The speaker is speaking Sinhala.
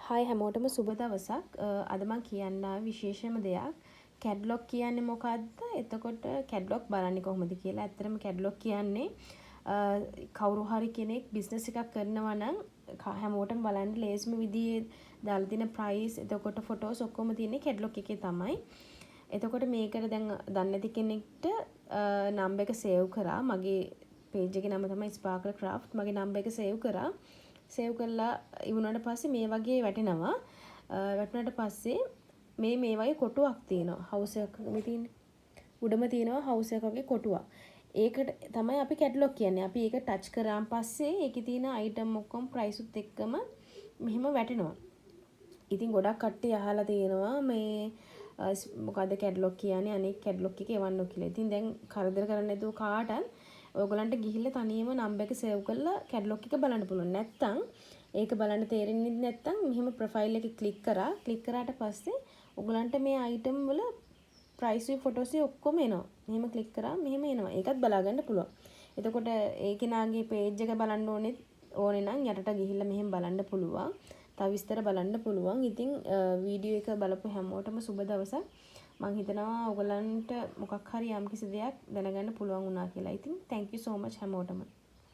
හායි හැමෝටම සුබ දවසක්. අද මම කියන්න විශේෂම දෙයක්. කැට්ලොග් කියන්නේ මොකක්ද? එතකොට කැට්ලොග් බලන්නේ කොහොමද කියලා. ඇත්තටම කැට්ලොග් කියන්නේ කවුරු හරි කෙනෙක් බිස්නස් එකක් කරනවා නම් හැමෝටම බලන්න ලේසිම විදිහේ දාලා තියෙන ප්‍රයිස්, එතකොට ෆොටෝස් ඔක්කොම තියෙන්නේ කැට්ලොග් එකේ තමයි. එතකොට මේකට දැන් දන්නේ නැති කෙනෙක්ට නම්බර් එක සේව් කරා. මගේ page එකේ නම තමයි Sparkle Craft. මගේ නම්බර් එක සේව් කරා. සේව් කරලා ඉවුණාට පස්සේ මේ වගේ වැටෙනවා. වැටුණාට පස්සේ මේ වගේ කොටුවක් තියෙනවා. හවුස් එකක මේ තියෙන්නේ. උඩම තියෙනවා හවුස් එකක වගේ කොටුවක්. ඒකට තමයි අපි කැටලොග් කියන්නේ. අපි ඒක ටච් කරාන් පස්සේ ඒකේ තියෙන අයිටම් ඔක්කොම ප්‍රයිස් උත් එක්කම මෙහෙම වැටෙනවා. ඉතින් ගොඩක් කට්ටිය අහලා තියෙනවා මේ මොකද්ද කැටලොග් කියන්නේ අනෙක් කැටලොග් එක එවන්නෝ කියලා. ඉතින් දැන් කරදර කරන්නේ නැතුව කාටත් ඔයගලන්ට ගිහිල්ලා තනියම නම්බර් එක සේව් කරලා කැටලොග් එක බලන්න පුළුවන්. නැත්තම් ඒක බලන්න තේරෙන්නේ නැත්තම් මෙහෙම ප්‍රොෆයිල් එකේ ක්ලික් කරා. ක්ලික් කරාට පස්සේ ඔයගලන්ට මේ අයිටම් වල ප්‍රයිස් වී ෆොටෝස් ඔක්කොම එනවා. මෙහෙම ක්ලික් කරා මෙහෙම එනවා. ඒකත් බලා ගන්න පුළුවන්. එතකොට ඒ කෙනාගේ page එක බලන්න ඕනේ නම් යටට ගිහිල්ලා මෙහෙම බලන්න පුළුවන්. තව විස්තර බලන්න පුළුවන්. ඉතින් වීඩියෝ එක බලපු හැමෝටම සුබ දවසක්. මම හිතනවා ඔයගලන්ට මොකක් හරි යම්කිසි දෙයක් දැනගන්න පුළුවන් වුණා කියලා. ඉතින් thank you so much හැමෝටම.